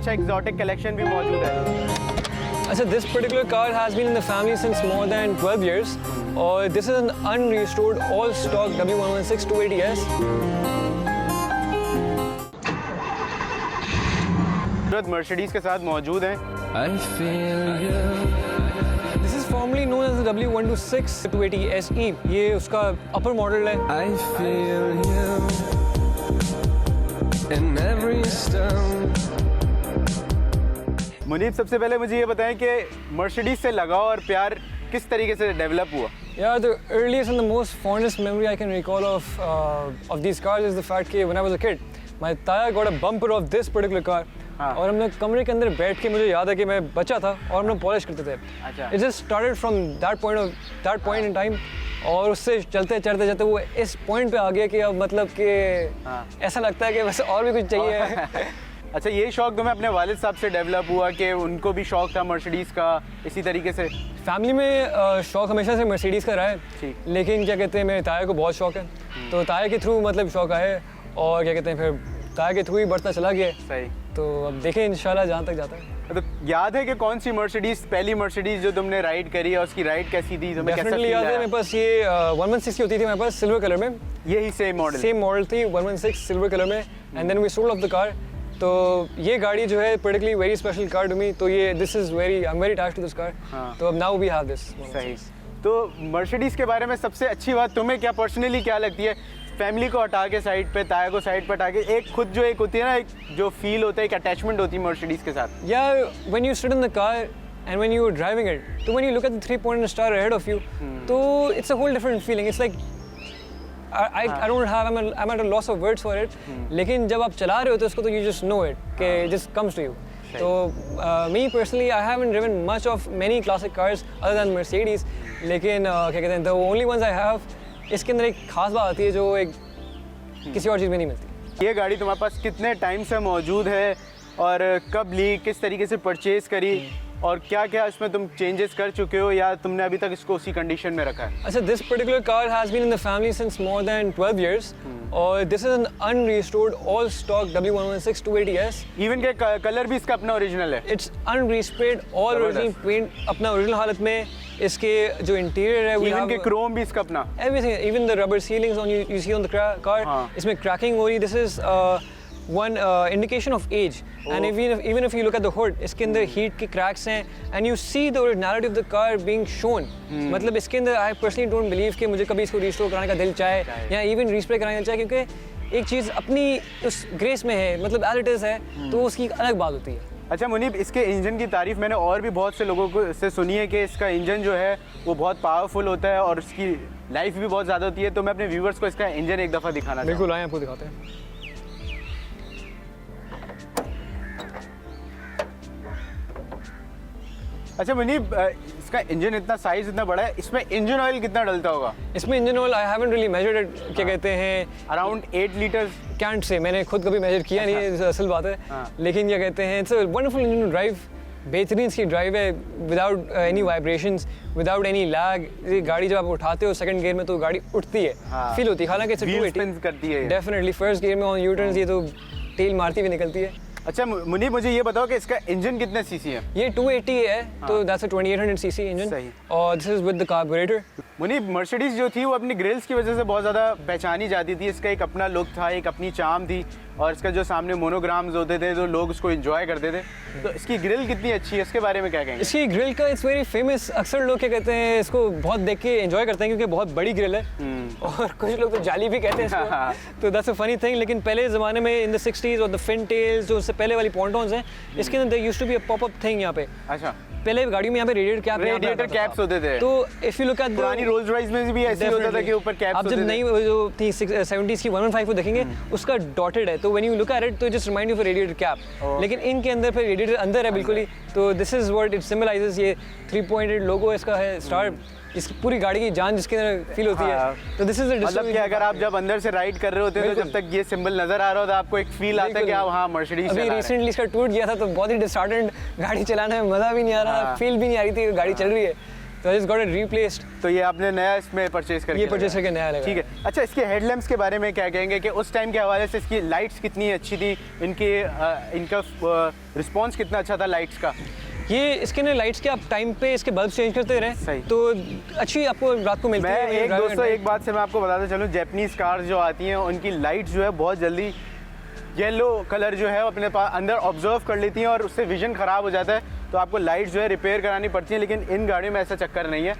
अच्छा exotic collection भी मौजूद है। अच्छा, this particular car has been in the family since more than 12 years. और this is an unrestored all stock W116 280S. Mercedes के साथ मौजूद हैं। This is formerly known as the W126 280 SE. ये उसका upper model है। I feel you in every stone. Munib, सबसे पहले मुझे ये बताएं कि मर्सिडीज से लगाव और प्यार किस तरीके से डेवलप हुआ? Yeah, the earliest and the most fondest memory I can recall of these cars is the fact that when I was a kid, my taya got a bumper of this particular car. और हम लोग कमरे के अंदर बैठ के, मुझे याद है कि मैं बच्चा था और हम लोग पॉलिश करते थे। अच्छा। It just started from that point in time. और उससे चलते वो इस पॉइंट पे आ गया कि अब मतलब कि ऐसा लगता है कि बस और भी कुछ चाहिए। अच्छा, ये शौक तुम्हें अपने वालिद साहब से डेवलप हुआ कि उनको भी शौक था मर्सिडीज़ का इसी तरीके से? फैमिली में शौक हमेशा से मर्सिडीज़ का रहा है, लेकिन क्या कहते हैं मेरे ताया को बहुत शौक है, तो ताया के थ्रू मतलब शौक आए और क्या कहते हैं फिर ताया के थ्रू ही बढ़ता चला गया। सही। तो अब देखें इंशाल्लाह जहाँ तक जाता है। तो याद है कि कौन सी मर्सिडीज़, पहली मर्सिडीज़ जो तुमने राइड करी और उसकी राइड कैसी थी? डेफिनेटली याद है, मेरे पास ये 116 की होती थी मेरे पास सिल्वर कलर में। यही सेम मॉडल थी 116 सिल्वर कलर में। And then we sold off the car. तो ये गाड़ी जो है particularly very special car to me, तो ये this is very I am very attached to this car. तो अब नाउ वी हैव दिस। सही। तो मर्सिडीज़ के बारे में सबसे अच्छी बात तुम्हें क्या पर्सनली क्या लगती है? फैमिली को हटा के साइड पे, ताया को साइड पे हटा के, एक खुद जो एक होती है ना, एक जो फील होता है, एक अटैचमेंट होती है मर्सिडीज़ के साथ। यार when you sit in the car and when you are driving it, तो when you look at the 3-point star ahead of you, तो it's a whole different feeling. It's like I don't have, I'm at a loss of words for it. लेकिन जब आप चला रहे होते हो उसको, तो you just know it कि it just comes to you. तो me personally, I haven't driven much of many classic cars other than Mercedes. लेकिन क्या कहते हैं, the only ones I have, इसके अंदर एक खास बात आती है जो एक किसी और चीज़ में नहीं मिलती। ये गाड़ी तुम्हारे पास कितने टाइम से मौजूद है और कब ली, किस तरीके से परचेज करी और क्या क्या इसमें तुम चेंजेस कर चुके हो या तुमने अभी तक इसको उसी कंडीशन में रखा है? अच्छा, this particular car has been in the family since more than 12 years और this is an unrestored all stock W116 280S। Even के कलर भी इसका अपना ओरिजिनल है। It's unresprayed, all original paint अपना ओरिजिनल हालत में। इसके जो इंटीरियर है, इवन के क्रोम भी इसका अपना, everything, even the rubber sealings on you see on the car, इसमें क्रैकिंग हो रही। This is one indication of age. And even if you look at the hood, इसके अंदर heat के cracks हैं and you see the originality of the car being shown. मतलब इसके अंदर I personally don't believe कि मुझे कभी इसको restore कराने का दिल चाहे या even respray कराने का दिल चाहे, क्योंकि एक चीज़ अपनी उस ग्रेस में है, मतलब as it is है, तो उसकी अलग बात होती है। अच्छा मुनीब, इसके इंजन की तारीफ मैंने और भी बहुत से लोगों को से सुनी है कि इसका इंजन जो है वो बहुत पावरफुल होता है और इसकी लाइफ भी बहुत ज़्यादा होती है। तो मैं अपने व्यूवर्स को इसका इंजन एक दफ़ा दिखाना। बिल्कुल, आए आपको दिखाते हैं। अच्छा मुनीब, इसका इंजन इतना साइज इतना बड़ा है, इसमें इंजन ऑयल कितना डलता होगा? इसमें engine oil I haven't really measured it, क्या कहते हैं अराउंड 8 लीटर कैंट से, मैंने खुद कभी मेजर किया नहीं है, असल बात है। लेकिन क्या कहते हैं, it's a wonderful engine to drive, बेहतरीन इसकी ड्राइव है, without any vibrations, without any lag. ये गाड़ी जब आप उठाते हो सेकंड गियर में तो गाड़ी उठती है, फील होती है। हालांकि इट्स 280 करती है डेफिनेटली। फर्स्ट गियर में ऑन यू टर्न्स ये तो टेल मारती हुई निकलती है। अच्छा मुनीब, मुझे ये बताओ कि इसका इंजन कितने सीसी है? ये 280 है, तो दैट्स अ 2800 सीसी इंजन और this is with the carburettor. Munib, Mercedes जो थी वो अपनी ग्रिल्स की वजह से बहुत ज़्यादा पहचानी जाती थी। इसका एक अपना लुक था, एक अपनी चार्म थी और इसका जो सामने मोनोग्राम्स होते थे तो लोग उसको एंजॉय करते थे। तो इसकी ग्रिल कितनी अच्छी है, इसके बारे में क्या कहेंगे? इसकी ग्रिल का इट्स वेरी फेमस। अक्सर लोग क्या कहते हैं, इसको बहुत देख के एंजॉय करते हैं क्योंकि बहुत बड़ी ग्रिल है और कुछ लोग तो जाली भी कहते हैं इसको। तो दैट्स अ फनी थिंग। लेकिन पहले ज़माने में इन द 60s और द फिन टेल्स, जो उससे पहले वाली पॉन्टोन्स हैं, इसके अंदर there used to be a popup thing यहाँ पे। अच्छा, पहले गाड़ियों में यहाँ पे रेडिएटर कैप्स होते थे। तो इफ यू लुक एट पुरानी रोल्स रॉयस में भी ऐसे होता था कि ऊपर कैप्स होते थे। आप जब नई जो थी 70s की 115 को देखेंगे, उसका डॉटेड है, तो when you look at it तो just remind you of radiator cap. लेकिन इनके अंदर फिर रेडिएटर अंदर है बिल्कुल ही। तो this is what it symbolizes. ये 3-pointed लोगो इसका है, स्टार, इसकी पूरी गाड़ी की जान जिसके अंदर फील होती है। तो दिस इज मतलब कि अगर आप जब अंदर से राइड कर रहे होते हैं तो जब तक ये सिंबल नजर आ रहा होता है आपको एक फील आता है कि आप हाँ मर्सिडीज। अभी रिसेंटली इसका टूर किया था तो बहुत ही डिसहार्टेंड, गाड़ी चलाने में मज़ा भी नहीं आ रहा, फील भी नहीं आ रही थी गाड़ी चल रही है। तो I just got it replaced. तो ये आपने नया इसमें परचेज करके ये परचेज करके नया लगा। ठीक है। अच्छा, इसके हेडलैम्प्स के बारे में क्या कहेंगे कि उस टाइम के हवाले से इसकी लाइट्स कितनी अच्छी थी, इनका रिस्पॉन्स कितना अच्छा था लाइट्स का? ये इसके ना लाइट्स के आप टाइम पे इसके बल्ब चेंज करते रहे सही। तो अच्छी आपको रात को मिलती है। मैं दोस्तों एक बात से मैं आपको बताता चलूँ, जैपनीज कार्स जो आती हैं उनकी लाइट्स जो है बहुत जल्दी येलो कलर जो है अपने पास अंदर ऑब्जर्व कर लेती हैं और उससे विजन ख़राब हो जाता है, तो आपको लाइट जो है रिपेयर करानी पड़ती है, लेकिन इन गाड़ियों में ऐसा चक्कर नहीं है।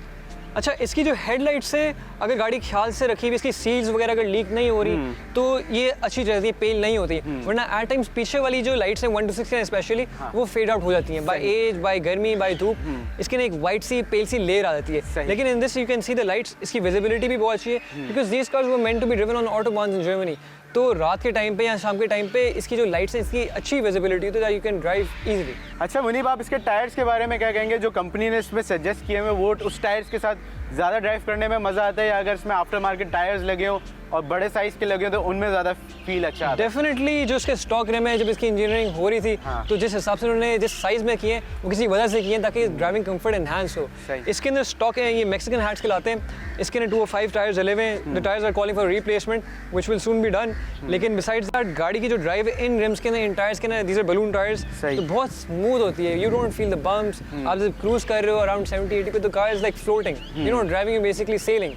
अच्छा, इसकी जो हेडलाइट्स है अगर गाड़ी ख्याल से रखी हुई, इसकी सील्स वगैरह अगर लीक नहीं हो रही तो ये अच्छी रहती है, पेल नहीं होती। वरना एट टाइम्स पीछे वाली जो लाइट्स हैं 1 to 6 के स्पेशली वो फेड आउट हो जाती हैं बाय एज, बाय गर्मी, बाय धूप। इसके ना एक वाइट सी पेल सी लेयर आ जाती है। लेकिन in this you can see the lights, इसकी विजिबिलिटी भी बहुत अच्छी है because these cars were meant to be driven on autobahns in Germany. तो रात के टाइम पे या शाम के टाइम पे इसकी जो लाइट्स हैं इसकी अच्छी विजिबिलिटी तो यू कैन ड्राइव इजीली। अच्छा मुनीब, आप इसके टायर्स के बारे में क्या कहेंगे? जो कंपनी ने इसमें सजेस्ट किए हैं वो उस टायर्स के साथ ज़्यादा ड्राइव करने में मज़ा आता है, या अगर इसमें आफ्टर मार्केट टायर्स लगे हों और बड़े साइज़ के लगे हों तो उनमें ज़्यादा फील अच्छा आता है? डेफिनेटली जो इसके स्टॉक रिम है, जब इसकी इंजीनियरिंग हो रही थी तो जिस हिसाब से उन्होंने जिस साइज़ में किए वो किसी वजह से किए ताकि ड्राइविंग कंफर्ट एनहांस हो। इसके अंदर स्टॉक है, ये मैक्सिकन हैट्स कहलाते हैं। इसके अंदर 205 टायर्स डले हुए हैं। The tyres are calling for replacement which will soon be done. लेकिन बिसाइड्स दैट गाड़ी की जो ड्राइव इन रिम्स के अंदर, इन टायर्स के अंदर, दीज आर बलून टायर्स, तो बहुत स्मूथ होती है। You don't feel the bumps. आप जब क्रूज कर रहे हो अराउंड 70-80 पे तो car is like floating, you know, driving basically selling.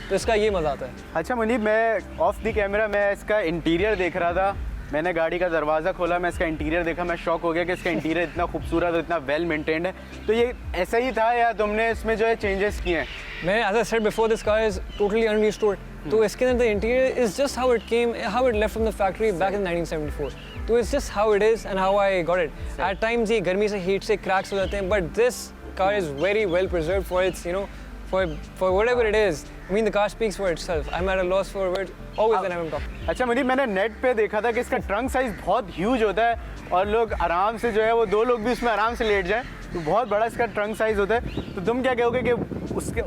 तो इसका ये मज़ा आता है। अच्छा मुनीब, मैं ऑफ द कैमरा मैं इसका इंटीरियर देख रहा था, मैंने गाड़ी का दरवाज़ा खोला, मैं इसका इंटीरियर देखा, मैं शॉक हो गया कि इसका इंटीरियर इतना खूबसूरत और इतना वेल मेंटेन्ड है। तो ये ऐसा ही था या तुमने इसमें जो है चेंजेस किए हैं? मैं as I said before, this car is totally unrestored. तो इसके अंदर the interior is just how it came, how it left from the factory back in 1974। तो it's just how it is and how I got it. At times ये गर्मी से heat से cracks हो जाते हैं, but this car is very well preserved for its, you know, for whatever it is. I mean the car speaks for itself. I'm at a loss for words always when I'm talking. अच्छा मुनीब, मैंने net पे देखा था कि इसका trunk size बहुत huge होता है और लोग आराम से जो है वो 2 लोग भी उसमें आराम से लेट जाएं, तो बहुत बड़ा इसका ट्रंक साइज़ होता है। तो तुम क्या कहोगे कि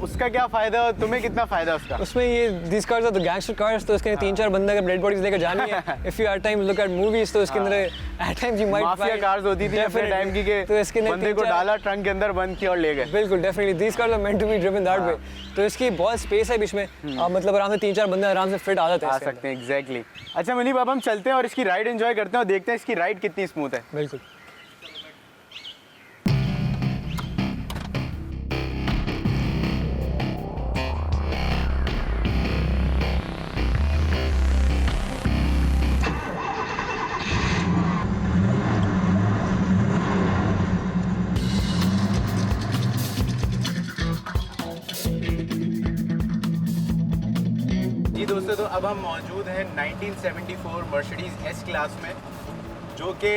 उसका क्या फ़ायदा और तुम्हें कितना फ़ायदा उसका? उसमें ये these cars are the gangster cars, तो इसके 3-4 बंदे अगर डेड बॉडीज लेकर जानी है, if you at times look at movies, तो इसके अंदर at times you might mafia cars होती थी अपने टाइम की, तो इसके के बंदे को डाला ट्रंक के अंदर, बंद किया और ले गए। बिल्कुल, definitely these cars are meant to be driven that way। तो इसकी बहुत स्पेस है बीच में, आप मतलब आराम से 3-4 बंदे आराम से फिट आ जाते हैं, आ सकते हैं। एग्जैक्टली। अच्छा मुनीब, अब हम चलते हैं और इसकी राइड एंजॉय करते हैं और देखते हैं इसकी राइड कितनी स्मूथ है। बिल्कुल। जी दोस्तों, तो अब हम मौजूद हैं 1974 मर्सिडीज़ एस क्लास में, जो कि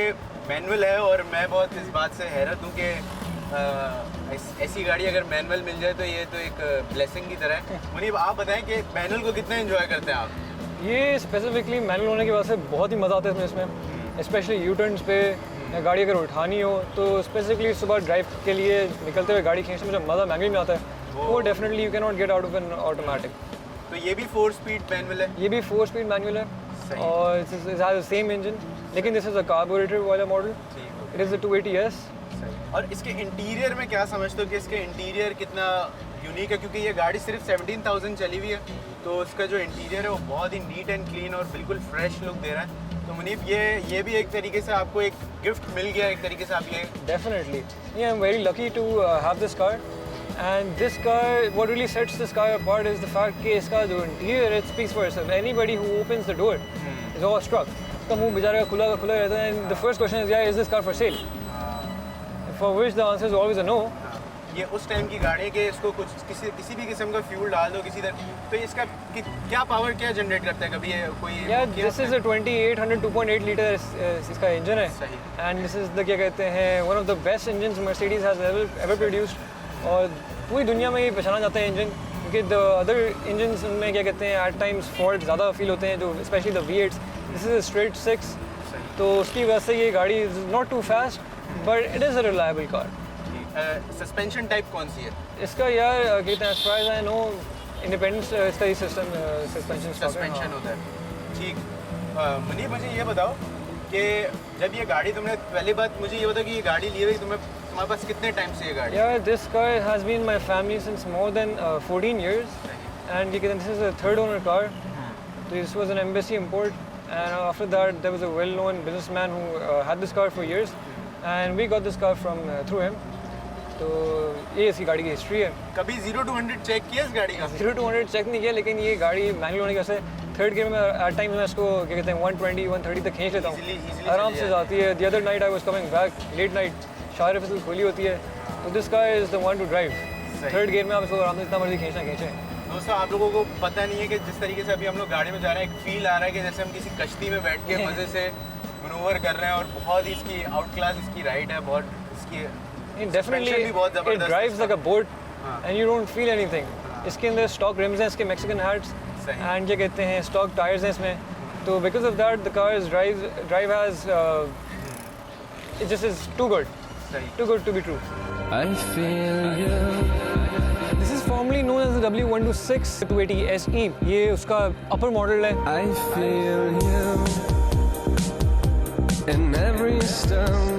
मैनुअल है। और मैं बहुत इस बात से हैरत हूँ कि ऐसी गाड़ी अगर मैनुअल मिल जाए तो ये तो एक ब्लेसिंग की तरह है। मुनीब, आप बताएं कि मैनुअल को कितना एंजॉय करते हैं आप? ये स्पेसिफिकली मैनुअल होने की वजह से बहुत ही मज़ा आता है इसमें, स्पेशली यू टर्न्स पे या गाड़ी अगर उठानी हो तो स्पेसिफिकली सुबह ड्राइव के लिए निकलते हुए गाड़ी खींचने में जो मज़ा मैनुअल में आता है वो definitely you can not get out of N automatic. तो ये भी 4 स्पीड मैनुअल है? ये भी 4 स्पीड मैनुअल है और it has the same engine, लेकिन दिस इज़ अ कार्बोरेटर वाला model. It is a 280S। और इसके इंटीरियर में क्या समझते हो कि इसके इंटीरियर कितना यूनिक है? क्योंकि ये गाड़ी सिर्फ 17,000 चली हुई है, तो इसका जो इंटीरियर है वो बहुत ही नीट एंड क्लीन और बिल्कुल फ्रेश लुक दे रहा है। तो मुनीब, ये भी एक तरीके से आपको एक गिफ्ट मिल गया, एक तरीके से आप ये? Definitely, I am very lucky to have this car. And this car, what really sets this car apart is the fact कि इसका जो interior it speaks for itself. Anybody who opens the door is awestruck. इसका मुंह बेचारे का खुला रहता है and the first question is, yeah, is this car for sale? For which the answer is always a no. ये उस time की गाड़ी है कि इसको कुछ किसी भी किस्म का फ्यूल डाल दो किसी तरह, तो इसका क्या पावर क्या जनरेट करता है? कभी ये कोई? Yeah, this is a 2800 2.8 litre इसका इंजन है। सही। And this is the क्या कहते हैं one of the best engines Mercedes has ever produced। और पूरी दुनिया में ये पहचाना जाता है इंजन, क्योंकि द अदर इंजन्स में क्या कहते हैं एट टाइम्स फॉल्ट ज़्यादा फील होते हैं, जो specially the V8s। This is a straight 6, तो उसकी वजह से ये गाड़ी is not too fast but it is a reliable car. Suspension type कौन सी है इसका? यार कहते हैं as far as I know independence इसका ही सिस्टम सस्पेंशन होता है। ठीक। मुनीब, मुझे ये बताओ कि जब ये गाड़ी तुमने, पहली बात मुझे ये बताओ कि ये गाड़ी ली हुई तुम्हारे पास कितने टाइम से ये गाड़ी? Yeah, this car has been in my family since more than 14 years, and this is a third owner car. This was an embassy import, and after that there was a well-known businessman who had this car for years, and we got this car from through him. तो ये इसकी गाड़ी की history है. कभी 0 to 100 check किया इस गाड़ी का? 0 to 100 चेक नहीं किया, लेकिन ये गाड़ी मैनुअल होने की वजह से थर्ड गियर में एट टाइम्स मैं इसको क्या कहते हैं 120 130 तक खींच लेता हूँ, आराम से जाती है. The other night I was coming back late night, शार फिसल खुली होती है, तो this car is the one to drive. Third gear में आप इसको आराम से जितना मर्जी खींचना खींचें. दोस्तों आप लोगों को पता नहीं है कि जिस तरीके से अभी हम लोग गाड़ी में जा रहे हैं, एक फील आ रहा है कि जैसे हम किसी कश्ती में बैठ के मज़े से मनूवर कर रहे हैं, और बहुत ही इसकी आउट क्लास इसकी राइड है. बहुत इसकी definitely it drives like a boat and you don't feel anything. इसके अंदर स्टॉक रिम्स हैं, इसके मैक्सिकन हैट्स, एंड क्या कहते हैं स्टॉक टायर्स हैं इसमें. तो because of that the car is drive has it just is too good to be true. I feel you. This is formally known as the W126 280 SE. ये उसका upper model है. I feel you in every stone.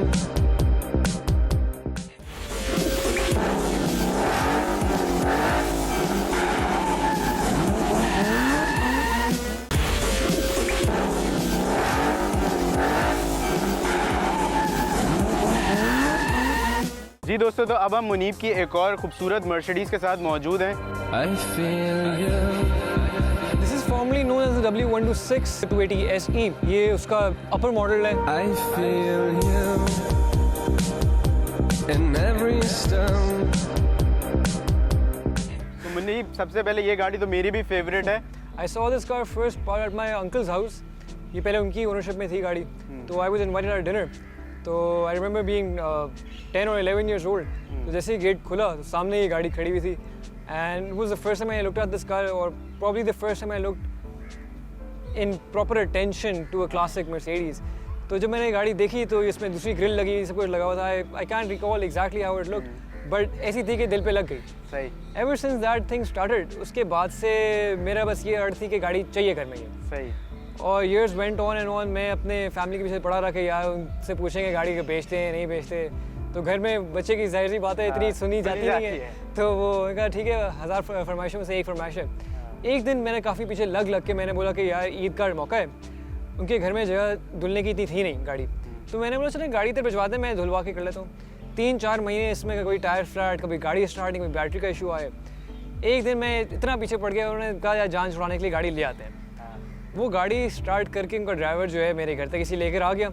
जी दोस्तों, तो अब हम मुनीब की एक और खूबसूरत मर्सिडीज़ के साथ मौजूद हैं. I feel you. This is formally known as the W126 280 SE. ये उसका अपर मॉडल है. I feel you in every stone. तो मुनीब, सबसे पहले ये गाड़ी तो मेरी भी फेवरेट है. I saw this car first part at my uncle's house. ये पहले उनकी ओनरशिप में थी गाड़ी. तो I was invited at dinner. तो I remember being 10 or 11 years old. तो जैसे ही गेट खुला तो सामने ये गाड़ी खड़ी हुई थी. And it was the first time I looked at this car, or probably the first time I looked in proper attention to a classic Mercedes. तो जब मैंने ये गाड़ी देखी तो इसमें दूसरी ग्रिल लगी, सब कुछ लगा हुआ था. I can't recall exactly how it looked, but ऐसी थी कि दिल पे लग गई. सही. Ever since that thing started, उसके बाद से मेरा बस ये अर्थ थी कि गाड़ी चाहिए घर में ये. सही. और years went on and on. मैं अपने फैमिली के पीछे पड़ा रहा कि यार उनसे पूछेंगे गाड़ी के बेचते हैं नहीं बेचते. तो घर में बच्चे की जाहिर सी बात है इतनी सुनी जाती नहीं है. तो वो कहा ठीक है, 1000 फरमाइशों में से एक फरमाइश है. एक दिन मैंने काफ़ी पीछे लग के मैंने बोला कि यार ईद का मौका है, उनके घर में जगह धुलने की इतनी थी नहीं गाड़ी. तो मैंने बोला चलें गाड़ी तो भिजवा दें, मैं धुलवा के कर लेता हूँ. 3-4 महीने इसमें कभी टायर फ्लैट, कभी गाड़ी स्टार्टिंग, कभी बैटरी का इशू आए. एक दिन मैं इतना पीछे पड़ गया, उन्होंने कहा यार जान छुड़ाने के लिए गाड़ी ले आते हैं. वो गाड़ी स्टार्ट करके उनका ड्राइवर जो है मेरे घर तक इसी लेकर आ गया.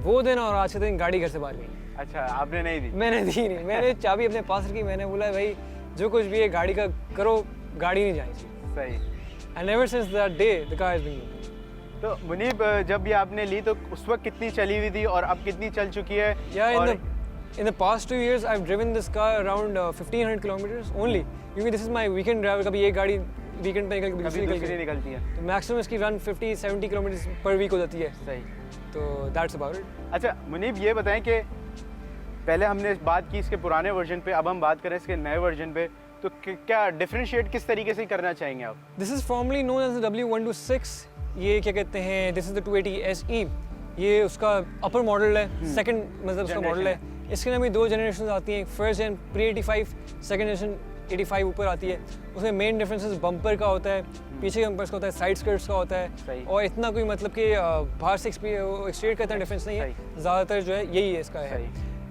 वो दिन और आज के दिन गाड़ी घर से बाहर गई. अच्छा, आपने नहीं दी? मैंने दी नहीं. मैंने चाबी अपने पास रखी. मैंने बोला भाई जो कुछ भी है गाड़ी का करो, गाड़ी नहीं जानी चाहिए. सही. And ever since that day the car has been. तो मुनीब, जब ये आपने ली तो उस वक्त कितनी चली हुई थी और अब कितनी चल चुकी है? Yeah, in the past 2 years I've driven this car around 1500 kilometers only. क्योंकि this is my weekend drive. कभी एक गाड़ी वीकेंड पे कभी दूसरी निकलती है. तो मैक्सिमम इसकी रन 50-70 किलोमीटर पर वीक हो जाती है. सही. तो दैट्स अबाउट इट. अच्छा मुनीब, ये बताएं कि पहले हमने बात की इसके पुराने वर्जन पे, अब हम बात करें इसके नए वर्जन पे, तो क्या डिफरेंशिएट किस तरीके से करना चाहेंगे आप? This is formally known as the W126. ये क्या कहते हैं, दिस इज द 280 SE. ये उसका अपर मॉडल है, सेकंड मतलब उसका मॉडल है. इसके अंदर भी 2 जनरेशन आती हैं. फर्स्ट जन pre-85, सेकंड जनरेशन 85 ऊपर आती है. उसमें मेन डिफरेंसेस बम्पर का होता है, पीछे के बम्पर्स का होता है, साइड स्कर्ट्स का होता है. और इतना कोई मतलब कि बाहर से एक्सटीरियर का इतना डिफरेंस नहीं है. ज़्यादातर जो है यही है इसका है.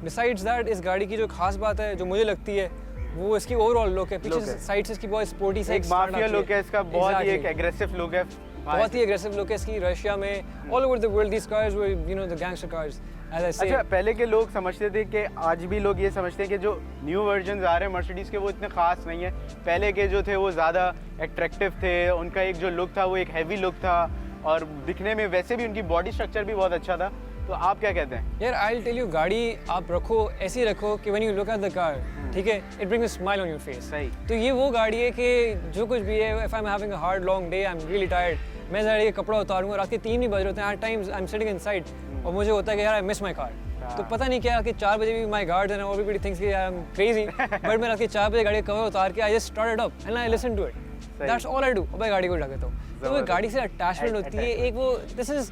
बिसाइड्स दैट इस गाड़ी की जो खास बात है जो मुझे लगती है वो इसकी ओवरऑल लुक है. पीछे साइड से इसकी बहुत स्पोर्टी सा एक माफिया लुक है इसका. बहुत ही एक एग्रेसिव लुक है. बहुत ही एग्रेसिव लुक है इसकी. रशिया में all over the world these cars were you know the gangster cars. अच्छा, पहले के लोग समझते थे कि आज भी लोग ये समझते हैं कि जो न्यू वर्जन आ रहे हैं मर्सिडीज़ के वो इतने खास नहीं है. पहले के जो थे वो ज़्यादा अट्रैक्टिव थे. उनका एक जो लुक था वो एक हैवी लुक था, और दिखने में वैसे भी उनकी बॉडी स्ट्रक्चर भी बहुत अच्छा था. तो आप क्या कहते हैं? यार आई विल टेल यू, गाड़ी आप रखो ऐसी रखो कि when you look at the car, ठीक है, it brings a smile on your face. सही. तो ये वो गाड़ी है कि जो कुछ भी है, if I am having a hard long day, I am really tired, मैं ज़रा ये कपड़ा उतारूंगा, रात के 3 ही बज रहे होते हैं. At times I am sitting inside और मुझे होता है कि यार आई मिस माय कार. तो पता नहीं क्या कि 4 बजे भी my guard and everybody thinks कि आई एम क्रेजी, बट मैं रात के 4 बजे गाड़ी का कवर उतार के I just started up and I listen to it. That's all I do. अब मैं गाड़ी को ढक देता हूँ. तो वो गाड़ी से अटैचमेंट होती है एक. वो this is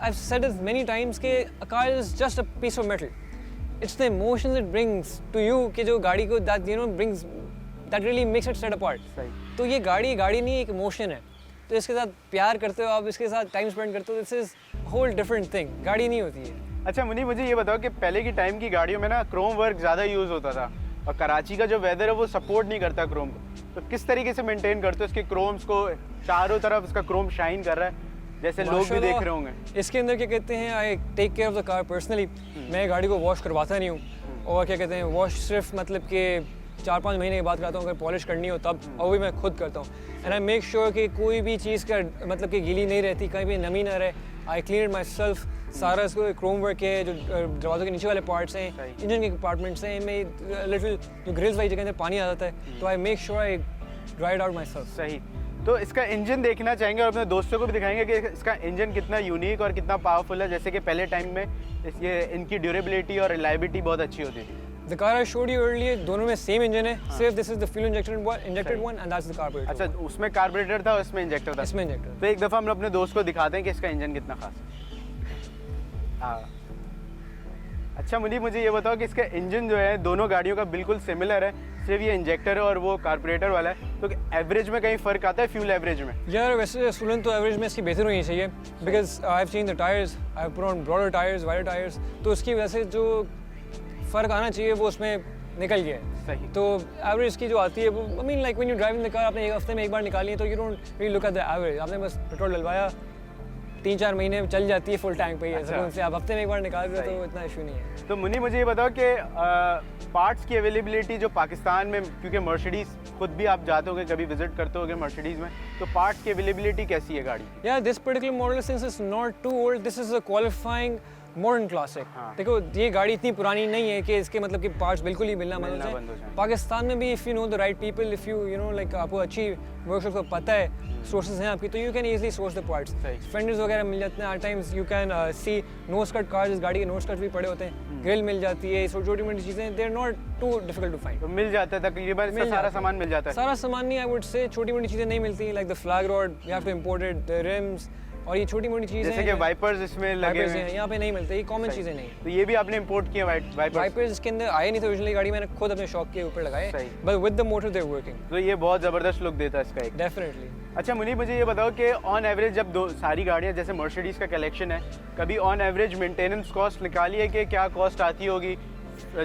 I've said it many times कि a car is just a piece of metal. it's the emotions it brings to you कि जो गाड़ी को that you know brings that really makes it stand apart. सही. तो ये गाड़ी नहीं एक इमोशन है. तो इसके साथ प्यार करते हो आप, इसके साथ टाइम स्पेंड करते हो, this is whole different thing. गाड़ी नहीं होती है. अच्छा मुनी, मुझे ये बताओ कि पहले की टाइम की गाड़ियों में ना क्रोम वर्क ज़्यादा यूज़ होता था और कराची का जो वेदर है वो सपोर्ट नहीं करता क्रोम को. तो किस तरीके से मेंटेन करते हो इसके क्रोम्स को? चारों तरफ इसका क्रोम शाइन कर रहा है जैसे लोग भी देख रहे होंगे. इसके अंदर क्या कहते हैं, I take care of the car personally. मैं गाड़ी को वॉश करवाता नहीं हूँ. और क्या कहते हैं, वॉश सिर्फ मतलब कि 4-5 महीने के बाद कराता हूँ, अगर पॉलिश करनी हो तब. और भी मैं खुद करता हूँ. एंड आई मेक श्योर कि कोई भी चीज़ का मतलब कि गीली नहीं रहती, कहीं भी नमी ना रहे. I clean my self. सारा इसको क्रोम वर्क है, जो दरवाज़ों के नीचे वाले पार्ट्स हैं, इंजन के कंपार्टमेंट्स हैं, इनमें लिटिल जो ग्रिल्स वाली जगह अंदर पानी आ जाता है. तो I make sure I dry it out my self. सही. तो इसका इंजन देखना चाहेंगे और अपने दोस्तों को भी दिखाएंगे कि इसका इंजन कितना यूनिक और कितना पावरफुल है. जैसे कि पहले टाइम में ये इनकी ड्यूरेबिलिटी और रिलायबिलिटी बहुत अच्छी होती थी. The car I showed you earlier, दोनों में सेम इंजन है. सिर्फ this is the fuel injected one and that's the carburetor. अच्छा, उसमें कार्बोरेटर था और इसमें इंजेक्टर था. इसमें इंजेक्टर. तो एक दफ़ा हम अपने दोस्त को दिखाते हैं कि इसका इंजन कितना खास है. हाँ. अच्छा मुनी, मुझे ये बताओ कि इसका इंजन जो है दोनों गाड़ियों का बिल्कुल सिमिलर है, सिर्फ ये इंजेक्टर और वो कार्बोरेटर वाला है. तो एवरेज में कहीं फ़र्क आता है फ्यूल एवरेज में? यार वैसे सूलन तो एवरेज में इसकी बेहतर होनी चाहिए, because I have change the tyres, I have put on broader tyres, wider tyres. तो उसकी वजह से जो फ़र्क आना चाहिए वो उसमें निकल गया है. सही. तो एवरेज की जो आती है वो I mean like when you driving the car, आपने एक हफ्ते में एक बार निकाली है तो you don't really look at the average. आपने बस पेट्रोल डलवाया, 3-4 महीने में चल जाती है फुल टैंक पे ही. अच्छा. उनसे आप हफ्ते में एक बार निकाल रहे हो तो इतना इशू नहीं है. तो मुनी, मुझे ये बताओ कि पार्ट्स की अवेलेबिलिटी जो पाकिस्तान में, क्योंकि मर्सिडीज़ खुद भी आप जाते होगे कभी विजिट करते होगे मर्सिडीज़ में, तो पार्ट्स की अवेलेबिलिटी कैसी है गाड़ी? Yeah, this particular model since it's not too old, this is a qualifying modern classic. हाँ. देखो ये गाड़ी इतनी पुरानी नहीं है कि इसके मतलब कि पार्ट्स बिल्कुल ही मिलना बंद हो जाए. पाकिस्तान में भी if you know the right people, if you know like आपको अच्छी वर्कशॉप को पता है, सोर्सेज हैं आपकी, तो you can easily source the parts. Fenders वगैरह मिल जाते हैं. At times you can see no skirt cars, इस गाड़ी के नो स्कर्ट भी पड़े होते हैं. ग्रिल मिल जाती है, छोटी मोटी चीज़ें, they are not too difficult to find. तो मिल जाता है तकरीबन, इसका सारा सामान मिल जाता है? सारा सामान नहीं, आई वुड से छोटी मोटी चीज़ें नहीं मिलती, like the flag rod you have to import it, the rims और ये छोटी मोटी चीज़ें जैसे कि वाइपर्स इसमें लगे हैं, यहाँ पे नहीं मिलते, ये कॉमन चीज़ें नहीं. तो ये भी आपने इंपोर्ट किए वाइपर्स? वाइपर्स इसके अंदर आए नहीं थे ओरिजिनली, गाड़ी मैंने खुद अपने शॉप के ऊपर लगाए, but with the motor they are working. तो ये बहुत ज़बरदस्त लुक देता है इसका एक. डेफिनेटली. अच्छा मुनी, मुझे ये बताओ कि ऑन एवरेज जब दो सारी गाड़ियाँ जैसे मर्सिडीज़ का कलेक्शन है, कभी ऑन एवरेज मेंटेनेंस कॉस्ट निकाली है कि क्या कॉस्ट आती होगी?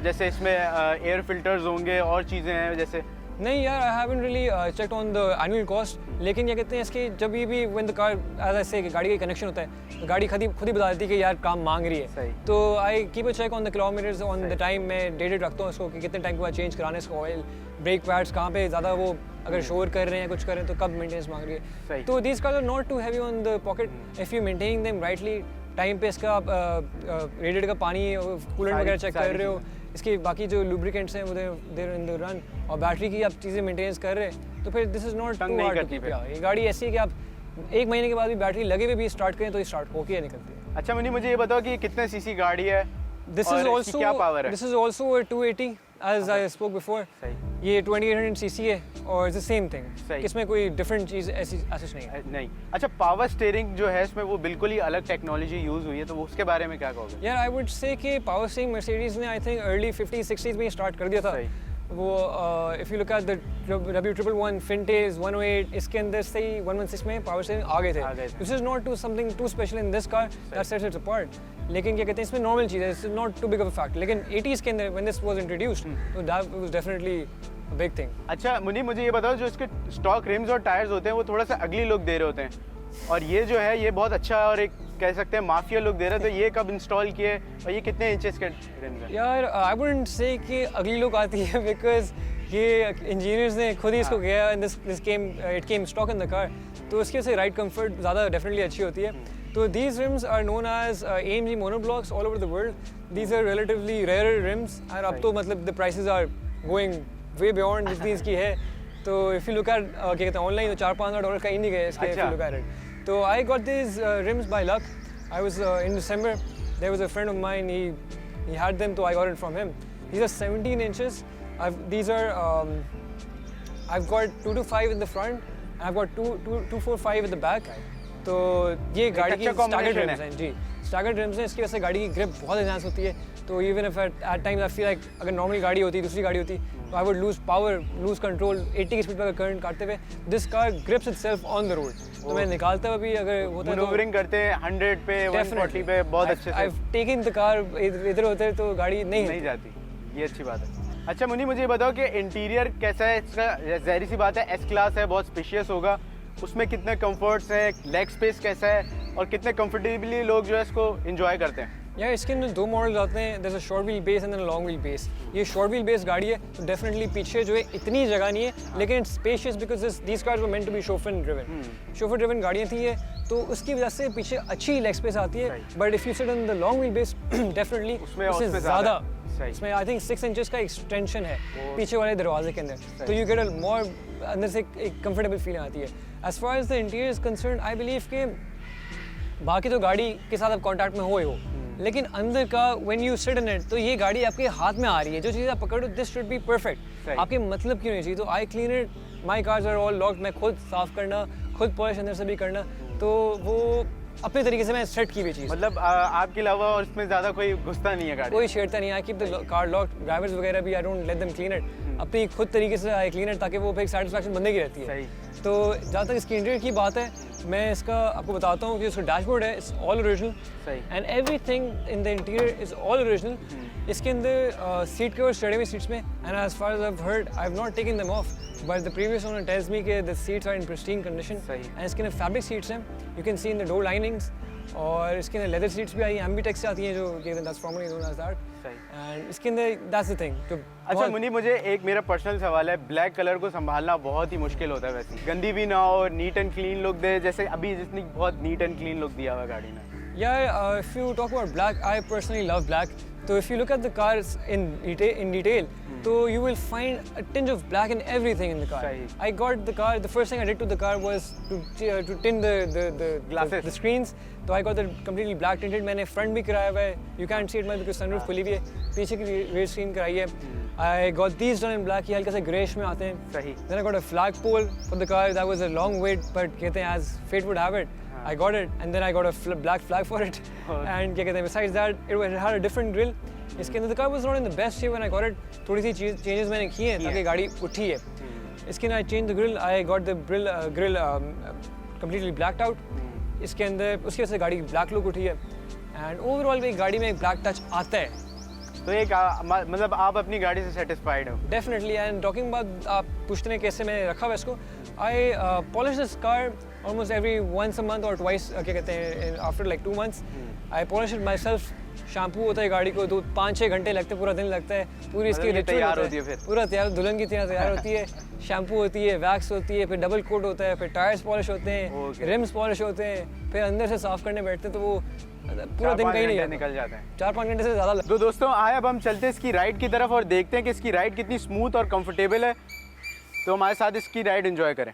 जैसे इसमें एयर फिल्टर्स होंगे और चीज़ें हैं जैसे? नहीं यार, I haven't really checked on the annual cost. लेकिन क्या कहते हैं इसकी, जब भी when the car as I say गाड़ी का कनेक्शन होता है, गाड़ी खुद ही बता देती है कि यार काम मांग रही है. सही. तो I keep a check on the kilometres on the time. मैं डेटेड रखता हूँ इसको कि कितने टाइम के बाद चेंज कराना है इसको. ऑयल, ब्रेक पैड्स कहाँ पे ज़्यादा वो अगर शोर कर रहे हैं, कुछ कर रहे हैं तो कब मेंटेनेंस मांग रही है. तो these cars are not too heavy on the pocket if you maintaining them rightly. Time पे इसका आप रेडिएटर का पानी, कूलेंट वगैरह चेक कर रहे हो, इसके बाकी जो लुब्रिकेंट्स हैं वो देर इन द रन, और बैटरी की आप चीज़ें मेंटेनेंस कर रहे हैं, तो फिर this is not too hard to keep. ये गाड़ी ऐसी है कि आप 1 महीने के बाद भी बैटरी लगे हुए भी स्टार्ट करें तो ये स्टार्ट होके निकलती है. अच्छा मुनी, मुझे ये बताओ कि कितने सीसी गाड़ी है? This is also 280 as I spoke before. ये 2800 cc है और इट्स द सेम थिंग. इसमें कोई डिफरेंट चीज़ ऐसी नहीं है. नहीं. अच्छा, पावर स्टीयरिंग जो है इसमें वो बिल्कुल ही अलग टेक्नोलॉजी यूज़ हुई है, तो वो उसके बारे में क्या कहोगे? यार आई वुड से कि पावर स्टीयरिंग मर्सिडीज़ ने आई थिंक अर्ली 50-60s में स्टार्ट कर दिया था. वो if you look at the W111 Fintaze 108, इसके अंदर से ही 116 में पावर स्टीयरिंग आ गए थे. This is not too something too special in this car that sets it apart. लेकिन क्या कहते हैं, इसमें नॉर्मल चीज़ है, it's not too big of a fact. लेकिन 80s के अंदर व्हेन दिस वाज इंट्रोड्यूस्ड, तो that was definitely a big thing. अच्छा मुनी, मुझे ये बताओ, जो इसके स्टॉक रिम्स और टायर्स होते हैं वो थोड़ा सा अगली लुक दे रहे होते हैं, और ये जो है ये बहुत अच्छा और एक कह सकते हैं माफिया लुक दे रहा है. तो ये कब इंस्टॉल किए और ये कितने इंचेस के रिम्स हैं? यार आई वुडंट से कि अगली लुक आती है, बिकॉज ये इंजीनियर्स ने खुद ही इसको किया. It came stock in the car, तो उसके से राइड कंफर्ट ज़्यादा डेफिनेटली अच्छी होती है. तो these rims are known as AMG monoblocks all over the world. These are relatively rarer rims, और अब तो मतलब the prices are going way beyond जितनी इसकी है. तो if you look at क्या कहते हैं ऑनलाइन, तो $400-500 का ही नहीं गए इसके. If you look at it. तो I got these rims by luck. I was in December. There was a friend of mine. He had them, so I got it from him. These are 17 inches. I've got 225 in the front, and I've got 245 at the back. तो ये गाड़ी की अच्छा staggered combination RIMS हैं जी, staggered RIMS हैं, इसकी वजह से गाड़ी की ग्रिप बहुत एनहांस होती है। तो even if at times I feel like अगर नॉर्मल गाड़ी होती, दूसरी गाड़ी होती, तो I would lose power, lose control 80 की स्पीड पर करंट काटते हुए। This car grips itself on the road, तो मैं निकालता हुआ भी अगर होता है तो मैनूवरिंग करते हैं 100 पे 140 पे बहुत अच्छे से आई टेकन द कार, इधर होते तो गाड़ी नहीं जाती। ये अच्छी बात है। अच्छा मुनी, मुझे ये बताओ कि इंटीरियर कैसा है इसका? ज़ाहिर सी बात है एस क्लास है, बहुत स्पेशियस होगा, उसमें कितने कंफर्ट्स हैं, लेग स्पेस कैसा है और कितने कंफर्टेबली लोग जो है इसको एंजॉय करते हैं? यार इसके अंदर दो मॉडल्स आते हैं, जैसे short wheel base and long wheel base. ये शॉर्ट व्हील बेस गाड़ी है तो डेफिनेटली पीछे जो है इतनी जगह नहीं है, लेकिन it's spacious because these cars were meant to be chauffeur driven. Chauffeur driven गाड़ियाँ थी ये, तो उसकी वजह से पीछे अच्छी लेग स्पेस आती है। But if you sit on the long wheel base definitely उससे ज़्यादा, इसमें आई थिंक 6 इंचेस का एक्सटेंशन है पीछे वाले दरवाजे के अंदर, तो यू गेट अ मोर अंदर से एक कंफर्टेबल फीलिंग आती है। As far as the interior is concern, I believe के बाकी तो गाड़ी के साथ आप कॉन्टैक्ट में हो, लेकिन अंदर का when you sit in it, तो ये गाड़ी आपके हाथ में आ रही है, जो चीज़ आप पकड़ो दिस शुड बी परफेक्ट, आपके मतलब क्यों नहीं चाहिए। तो I clean it, my cars are all locked, मैं खुद साफ करना, खुद पॉलिश अंदर से भी करना, तो वो अपने तरीके से मैं सेट की हुई चीज़। मतलब आपके अलावा और इसमें ज़्यादा कोई घुसता नहीं है गाड़ी? कोई छेड़ता नहीं। I keep the car locked, drivers वगैरह भी I don't let them clean it, अपनी खुद तरीके से आई क्लीन इट, ताकि वो एक सेटिस्फैक्शन बनने की रहती है। तो जहाँ तक इसकी इंटीरियर की बात है, मैं इसका आपको बताता हूँ कि उसका डैशबोर्ड है, it's all original and everything in the interior is all original. इसके अंदर सीट कवर्स चढ़े हुए सीट्स में, and as far as I have heard, I have not taken them off, but the previous owner tells me के the seats are in pristine condition, and इसके अंदर fabric seats हैं, you can see in the door linings, और इसके अंदर leather seats भी आई हैं, एम्बीटेक्स से आती हैं, जो कि that's formally known as that, and इसके अंदर दैट्स द थिंग। तो अच्छा मुनी, मुझे एक मेरा पर्सनल सवाल है, ब्लैक कलर को संभालना बहुत ही मुश्किल होता है, वैसे गंदी भी ना हो, नीट एंड क्लीन लुक दे, जैसे अभी जिसने बहुत नीट एंड क्लीन लुक दिया हुआ गाड़ी ने। Yeah, if you talk about black, I personally love black. So if you look at the cars in detail, so you will find a tinge of black in everything in the car. I got the car. The first thing I did to the car was to tint the glasses, the screens. So I got the completely black tinted. मैंने front भी कराया हुआ है. You can't see it much because sunroof खुली हुई है. पीछे की rear screen कराई है. I got these done in black. ये हल्का सा grayish में आते हैं. सही. Then I got a flagpole for the car. That was a long wait, but कहते हैं as fate would have it, I got it, and then I got a black flag for it. And क्या कहते हैं, besides that, it had a different grill. इसके अंदर the car was not in the best shape when I got it. थोड़ी सी changes मैंने की हैं ताकि गाड़ी उठी है. इसके अंदर I changed the grill. I got the grill completely blacked out. इसके अंदर उसकी वजह से गाड़ी की black look उठी है. And overall भी गाड़ी में एक black touch आता है. तो एक मतलब आप अपनी गाड़ी से सेटिस्फाइड हो? Definitely. And talking about आप पूछते हैं कैसे मैंने रखा हुआ इसको, I polish this car almost every once a month or twice, क्या कहते हैं, after like 2 months. I polish it myself. Shampoo होता है गाड़ी को, 5-6 घंटे लगते हैं, पूरा दिन लगता है, पूरी इसकी रिचुअल तैयार होती है, फिर पूरा तैयार, दुल्हन की तरह तैयार होती है। शैम्पू होती है, वैक्स होती है, फिर डबल कोट होता है, फिर टायर्स पॉलिश होते हैं, रिम्स पॉलिश होते हैं, फिर अंदर से साफ करने बैठते हैं, तो वो पूरा दिन कहीं नहीं निकल जाता है, 4-5 घंटे से ज़्यादा। तो दोस्तों आए अब हम चलते हैं इसकी राइड की तरफ और देखते हैं कि इसकी राइड कितनी स्मूथ और कंफर्टेबल है, तो हमारे साथ इसकी राइड एंजॉय करें।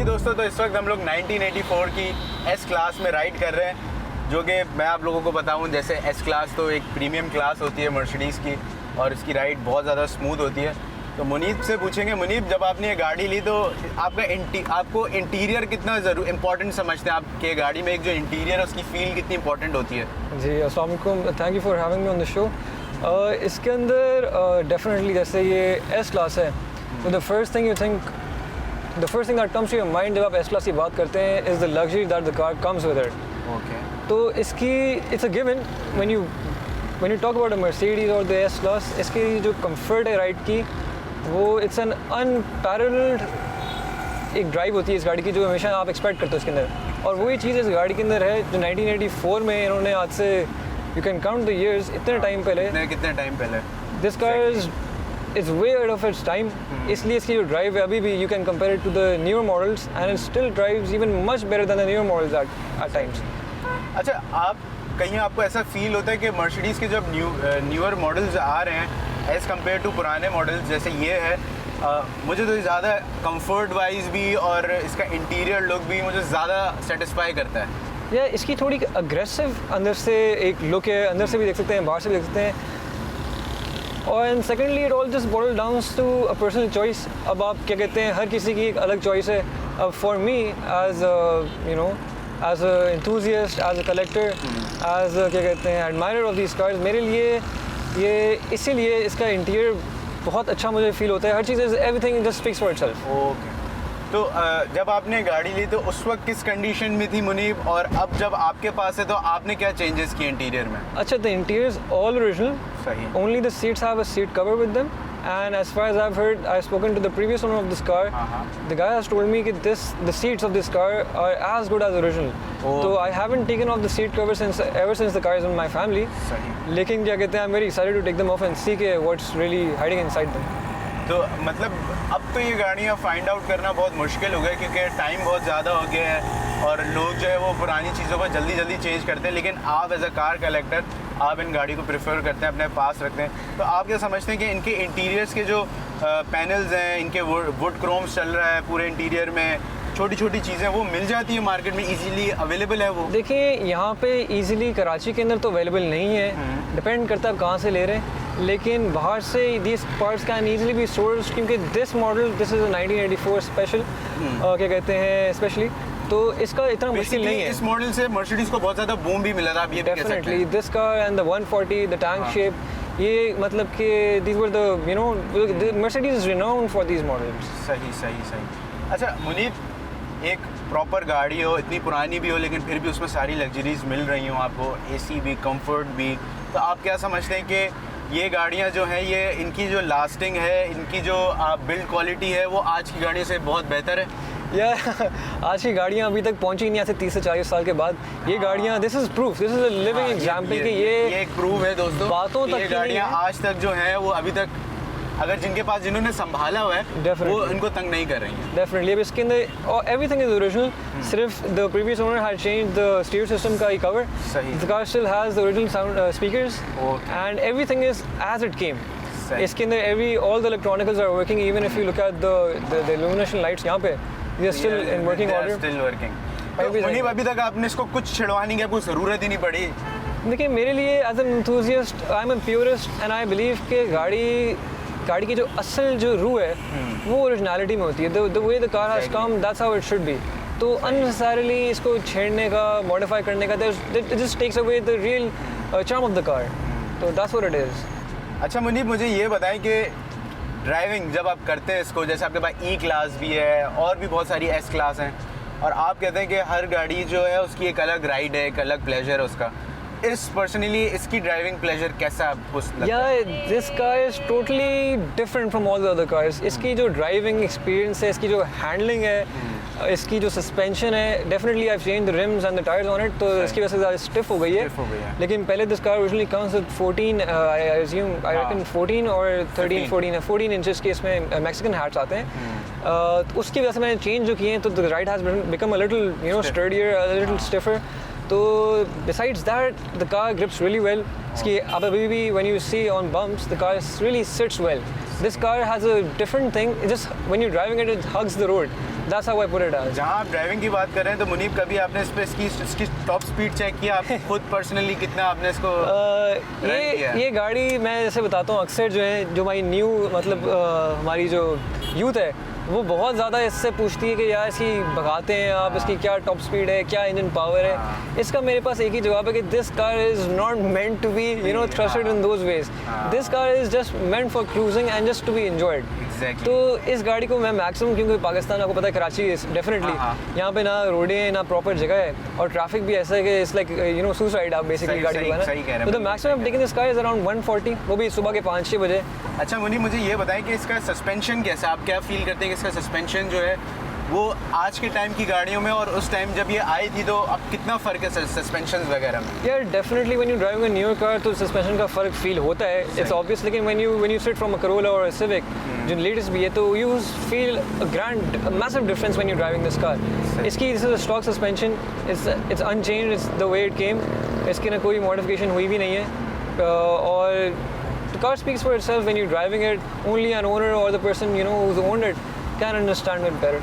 दोस्तों तो इस वक्त हम लोग 1984 की एस क्लास में राइड कर रहे हैं, जो कि मैं आप लोगों को बताऊं, जैसे एस क्लास तो एक प्रीमियम क्लास होती है मर्सिडीज़ की, और इसकी राइड बहुत ज़्यादा स्मूथ होती है। तो मुनीब से पूछेंगे, मुनीब जब आपने ये गाड़ी ली तो आपको इंटीरियर कितना इम्पोर्टेंट समझते हैं? आपके गाड़ी में एक जो इंटीरियर है उसकी फील कितनी इंपॉर्टेंट होती है? जी अस्सलाम वालेकुम, thank you for having me on the show. इसके अंदर डेफिनेटली जैसे ये एस क्लास है, तो the first thing that comes to your mind जब आप एस क्लास की बात करते हैं is the luxury that the car comes with it. Okay. तो इसकी it's a given when you when you talk about a Mercedes or the S Class, इसकी जो comfort है राइड की, वो it's an unparalleled एक ड्राइव होती है इस गाड़ी की जो हमेशा आप एक्सपेक्ट करते हो इसके अंदर, और वही चीज़ इस गाड़ी के अंदर है जो 1984 में इन्होंने आज से you can count the years, इतने टाइम पहले, कितने टाइम पहले this car is way ahead of its time. इसलिए इसकी जो ड्राइव है अभी भी you can compare it to the newer models and it still drives even much better than the newer models at times. अच्छा, आप कहीं आपको ऐसा फील होता है कि मर्सिडीज़ के जब न्यूअर मॉडल्स आ रहे हैं एज़ कम्पेयर टू पुराने मॉडल्स जैसे ये है, मुझे तो ज़्यादा कंफर्ट वाइज भी और इसका इंटीरियर लुक भी मुझे ज़्यादा सेटिस्फाई करता है। या इसकी थोड़ी अग्रेसिव अंदर से एक लुक है, अंदर से भी देख सकते हैं, बाहर से भी देख सकते हैं। और and secondly it all just boils down to a personal choice. अब आप क्या कहते हैं, हर किसी की एक अलग चॉइस है। अब for me as you know as a enthusiast, as a collector, as क्या कहते हैं एडमायरर ऑफ दीज कार्स, मेरे लिए ये इसीलिए इसका इंटीरियर बहुत अच्छा मुझे फील होता है। हर चीज़ everything just speaks for itself. Okay, तो जब आपने गाड़ी ली तो उस वक्त किस कंडीशन में थी मुनीब, और अब जब आपके पास है तो आपने क्या चेंजेस किए इंटीरियर में? अच्छा, the interior is all original, सही। Only the seats have a seat cover with them, and as far as I've heard, I've spoken to the previous owner of this car. The guy has told me that the seats of this car are as good as original. So I haven't taken off the seat cover ever since the car is in my family. सही। लेकिन क्या कहते हैं, I'm very excited to take them off and see what's really hiding inside them. तो मतलब अब तो ये गाड़ियाँ फाइंड आउट करना बहुत मुश्किल हो गया क्योंकि टाइम बहुत ज़्यादा हो गया है और लोग जो है वो पुरानी चीज़ों को जल्दी जल्दी चेंज करते हैं, लेकिन आप एज अ कार कलेक्टर आप इन गाड़ी को प्रेफर करते हैं, अपने पास रखते हैं। तो आप क्या समझते हैं कि इनके इंटीरियर्स के जो पैनल्स हैं, इनके वुड क्रोम्स चल रहा है पूरे इंटीरियर में, छोटी छोटी चीज़ें वो मिल जाती है मार्केट में, इजीली अवेलेबल है वो? देखिए, यहाँ पे इजीली कराची के अंदर तो अवेलेबल नहीं है, डिपेंड करता है आप कहाँ से ले रहे हैं, लेकिन बाहर से this parts can easily be sourced क्योंकि this model this is a 1984 special, क्या कहते हैं स्पेशली, तो इसका इतना मुश्किल नहीं है। इस मॉडल से मर्सिडीज को बहुत ज़्यादा बूम भी मिला था, आप ये भी कह सकते हैं। Definitely this car and the 140 the tank shape, ये मतलब कि these were the you know Mercedes is renowned for these models. सही सही सही। अच्छा मुनीब, एक प्रॉपर गाड़ी हो, इतनी पुरानी भी हो लेकिन फिर भी उसमें सारी लग्जरीज मिल रही हो आपको, एसी भी, कंफर्ट भी, तो आप क्या समझते हैं कि ये गाड़ियाँ जो हैं ये इनकी जो लास्टिंग है, इनकी जो बिल्ड क्वालिटी है वो आज की गाड़ियों से बहुत बेहतर है? या आज की गाड़ियाँ अभी तक पहुँची नहीं, ऐसे 30 से 40 साल के बाद ये गाड़ियाँ, this is proof, this is a living example कि ये एक प्रूफ है दोस्तों, बातों तक ये गाड़ियाँ आज तक जो है वो अभी तक अगर जिनके पास जिन्होंने संभाला हुआ है वो इनको तंग नहीं कर रही हैं। डेफिनेटली। अब इसके अंदर एवरीथिंग इज ओरिजिनल, सिर्फ the previous owner had changed the stereo system का ही cover, the car still has the original sound speakers and everything is as it came. इसके अंदर all the electronicals are working, even if you look at the illumination lights यहाँ पे they are still in working order. Still working. तो मुनीब, अभी तक आपने इसको कुछ छिड़वाने की कोई ज़रूरत ही नहीं पड़ी? देखिए, मेरे लिए as an enthusiast I am a purist and I believe कि गाड़ी की जो असल जो रूह है वो ओरिजिनलिटी में होती है। The way the car has come, that's how it should be. तो अननेसेसरली इसको छेड़ने का, मॉडिफाई करने का, it just takes away the real charm of the car. तो दैट्स व्हाट इट इज। अच्छा मुनीब, मुझे ये बताएं कि ड्राइविंग जब आप करते हैं इसको, जैसे आपके पास ई क्लास भी है और भी बहुत सारी एस क्लास हैं, और आप कहते हैं कि हर गाड़ी जो है उसकी एक अलग राइड है, एक अलग प्लेजर है उसका, इस पर्सनली इसकी ड्राइविंग प्लेजर कैसा आपको लगता है? This car is totally different from all the other cars. इसकी जो ड्राइविंग एक्सपीरियंस है, इसकी जो हैंडलिंग है, इसकी जो सस्पेंशन है, definitely I have changed the RIMS and the tyres on it, तो इसकी वजह से ज़्यादा स्टिफ हो गई है। लेकिन पहले this car originally comes with 14 I reckon 14 और 14 इंचेस के इसमें मैक्सिकन हैट्स आते हैं। उसकी वजह से मैंने चेंज जो किए हैं, तो the ride has become a little you know sturdier, a little stiffer. तो besides that, the car grips really well. इसकी अब अभी भी when you see on bumps, the car really sits well. This car has a different thing. It just when you're driving it, it hugs the road. That's how I put it as. जहाँ आप driving की बात कर रहे हैं तो मुनीब, कभी आपने इस पे इसकी टॉप स्पीड चेक किया? आप खुद पर्सनली कितना आपने इसको ये गाड़ी मैं जैसे बताता हूँ, अक्सर जो है जो हमारी न्यू मतलब हमारी जो यूथ है वो बहुत ज़्यादा इससे पूछती है कि यार इसकी भगाते हैं आप, इसकी क्या टॉप स्पीड है, क्या इंजन पावर है। इसका मेरे पास एक ही जवाब है कि this car is not meant to be you know thrusted in those ways. This car is just meant for cruising and just to be enjoyed. Exactly. तो इस गाड़ी को मैं मैक्सिमम, क्योंकि पाकिस्तान आपको पता है कराची डेफिनेटली यहाँ पे ना रोडें हैं ना प्रॉपर जगह है और ट्रैफिक भी ऐसा है कि it's like you know suicide आप बेसिकली गाड़ी सही कह रहे लगाना। हैं, तो the maximum taking this car is around 140, वो भी सुबह के 5-6 बजे। अच्छा मुनी, मुझे ये बताएं कि इसका सस्पेंशन कैसा, आप क्या फील करते हैं कि इसका सस्पेंशन जो है वो आज के टाइम की गाड़ियों में और उस टाइम जब ये आई थी तो अब कितना फ़र्क है सस्पेंशन वगैरह में? यार definitely when you driving a newer car तो सस्पेंशन का फ़र्क फील होता है, इट्स ऑब्वियस। लेकिन when you sit from a Corolla और अ सिविक जो लेटेस्ट भी है तो you feel a grand massive difference when you driving this car. इसकी this is a stock suspension, it's unchanged, it's the way it came. इसके ना कोई modification हुई भी नहीं है और the car speaks for itself when you're driving it. Only an owner or the person you know who's owned it can understand it better.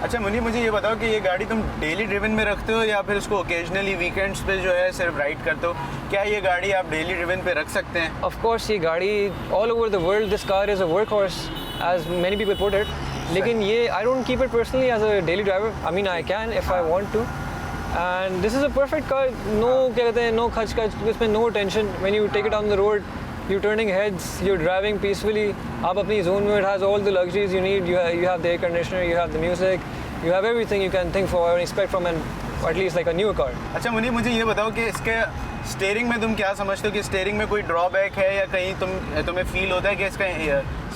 अच्छा मुनी, मुझे ये बताओ कि ये गाड़ी तुम डेली ड्रिवन में रखते हो या फिर उसको ओकेजनली वीकेंड्स पे जो है सिर्फ राइड करते हो? क्या ये गाड़ी आप डेली ड्रिवन पे रख सकते हैं? Of course ये गाड़ी all over the world this car is a workhorse as many people put it. लेकिन ये I don't keep it personally as a daily driver. I mean I can if I want to. And this is a perfect car. No क्या कहते हैं, no खच इसमें no tension when you take it on the road. You're turning heads, you're driving peacefully. आप अपनी zone में, it has all the luxuries you need. You have the air conditioner, you have the music, you have everything you can think for and expect from at least like a newer car. अच्छा मुनी, मुझे ये बताओ कि इसके steering में तुम क्या समझते हो कि स्टीयरिंग में कोई ड्रॉबैक है या कहीं तुम्हें फील होता है कि इसका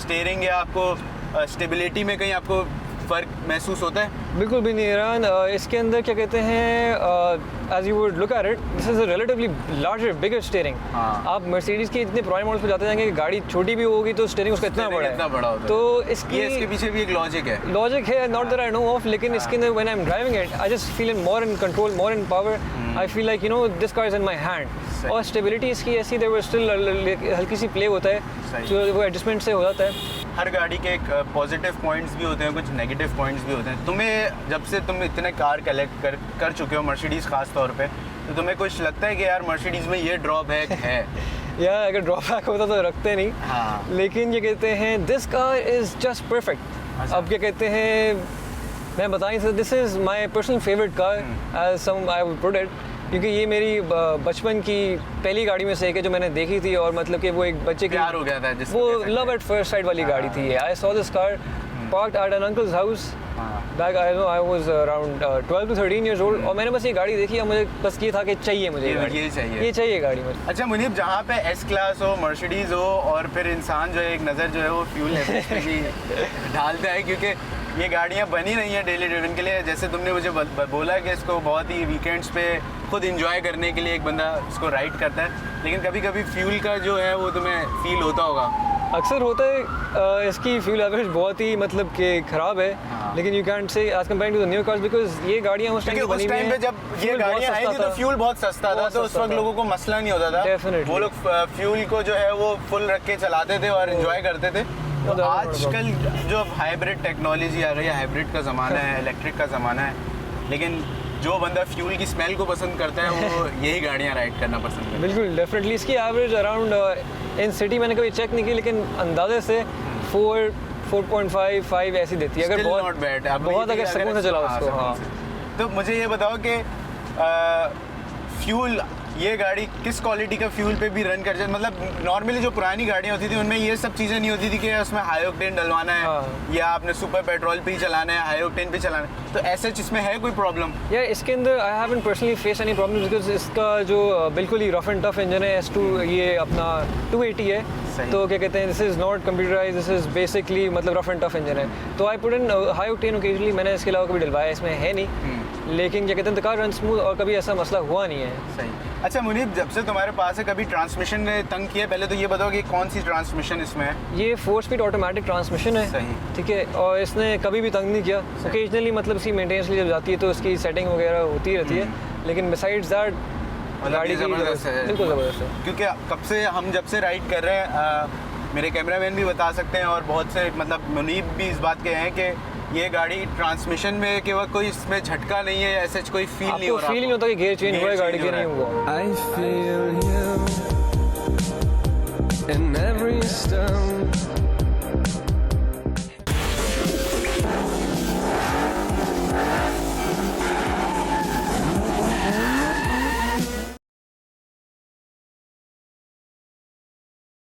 स्टीयरिंग या आपको स्टेबिलिटी में कहीं आपको फ़र्क महसूस होता है? बिल्कुल भी नहीं ईरान, इसके अंदर क्या कहते हैं as you would look at it this is a relatively larger bigger steering. आप मर्सिडीज़ के इतने पुराने मॉडल्स पे जाते जाएंगे कि गाड़ी छोटी भी होगी तो स्टीयरिंग उसका इतना बड़ा होता है। तो इसके पीछे भी एक लॉजिक है not that I know of, लेकिन इसके अंदर when I am driving it I just feel in more in control, more in power. I feel like you know this car is in my hand. और stability इसकी ऐसी there was still हल्की C play होता है जो वो adjustment से हो जाता है। हर गाड़ी के एक पॉजिटिव पॉइंट्स भी होते हैं, कुछ नेगेटिव पॉइंट्स भी होते हैं। तुम्हें जब से तुम इतने कार कलेक्ट कर चुके हो मर्सिडीज़ खास तौर पे, तो तुम्हें कुछ लगता है कि यार मर्सिडीज़ में ये ड्रॉबैक है? यार अगर ड्रॉबैक होता तो रखते नहीं। हाँ। लेकिन ये कहते हैं this car is just perfect. अब क्या कहते हैं मैं बता नहीं सकता, this is my personal favourite car as some I would put it, क्योंकि ये मेरी बचपन की पहली गाड़ी में से एक है जो मैंने देखी थी और मतलब कि वो एक बच्चे की प्यार हो गया था वो लव एट फर्स्ट साइट वाली गाड़ी थी। I saw this car parked at an uncle's house back I was around 12 to 13 years old और मैंने बस ये गाड़ी देखी और मुझे बस ये था कि चाहिए मुझे ये चाहिए गाड़ी मुझे। अच्छा मुनीब, जहाँ पे एस क्लास हो, मर्सिडीज़ हो और फिर इंसान जो है एक नज़र जो है वो फ्यूल एफिशिएंसी ढालता है, क्योंकि ये गाड़ियाँ बनी नहीं हैं डेली ड्रिवन के लिए। जैसे तुमने मुझे बोला कि इसको बहुत ही वीकेंड्स पे खुद इंजॉय करने के लिए एक बंदा इसको राइड करता है, लेकिन कभी कभी फ्यूल का जो है वो तुम्हें फील होता होगा? अक्सर होता है। इसकी फ्यूल एवरेज बहुत ही मतलब कि ख़राब है। लेकिन you can't say as comparing to the new cars because ये गाड़ियाँ उस टाइम पे जब ये गाड़ियाँ आई थी तो फ्यूल बहुत सस्ता था, तो उस वक्त लोगों को मसला नहीं होता था। वो लोग फ्यूल को जो है वो फुल रख के चलाते थे और एंजॉय करते थे। तो आजकल जो हाइब्रिड टेक्नोलॉजी आ गई है, हाइब्रिड का ज़माना है, इलेक्ट्रिक का ज़माना है, लेकिन जो बंदा फ्यूल की स्मेल को पसंद करता है वो यही गाड़ियाँ राइड करना पसंद करता है। बिल्कुल डेफिनेटली। इसकी एवरेज अराउंड इन सिटी मैंने कभी चेक नहीं की, लेकिन अंदाजे से 4.5 ऐसी देती है अगर बहुत अगर सुकून से चलाओ उसको। हाँ, तो मुझे ये बताओ कि फ्यूल ये गाड़ी किस क्वालिटी का फ्यूल पे भी रन कर जाए? मतलब नॉर्मली जो पुरानी गाड़ियाँ होती थी उनमें ये सब चीज़ें नहीं होती थी कि उसमें हाई ऑक्टेन डलवाना है या आपने सुपर पेट्रोल पे ही चलाना है, हाई ऑक्टेन पे चलाना है, तो ऐसे इसमें है कोई प्रॉब्लम? यार इसके अंदर I haven't personally face any problem because इसका जो बिल्कुल ही रफ एंड टफ इंजन है S2, ये अपना 280 है। तो क्या कहते हैं this is not computerize, this is basically मतलब रफ एंड टफ इंजन है। तो I put in high octane occasionally, मैंने इसके अलावा कभी डलवाया इसमें है नहीं, लेकिन क्या कहते हैं द कार रन स्मूथ और कभी ऐसा मसला हुआ नहीं है। सही। अच्छा मुनीब, जब से तुम्हारे पास है कभी ट्रांसमिशन ने तंग किया? पहले तो ये बताओ कि कौन सी ट्रांसमिशन इसमें है? ये 4-स्पीड ऑटोमेटिक ट्रांसमिशन है। सही। ठीक है, और इसने कभी भी तंग नहीं किया। ओकेजनली मतलब इसकी मेंटेनेंस के लिए जब जाती है तो इसकी सेटिंग वगैरह होती रहती है, लेकिन बिसाइड्स दैट गाड़ी ज़बरदस्त है, बिल्कुल ज़बरदस्त है। क्योंकि कब से हम जब से राइड कर रहे हैं, मेरे कैमरामैन भी बता सकते हैं और बहुत से मतलब मुनीब भी इस बात के हैं कि ये गाड़ी ट्रांसमिशन में केवल कोई इसमें झटका नहीं है, ऐसे कोई फील नहीं हो रहा। फील नहीं होता कि गियर चेंज हुआ है गाड़ी के, नहीं हुआ। I feel you in every stone.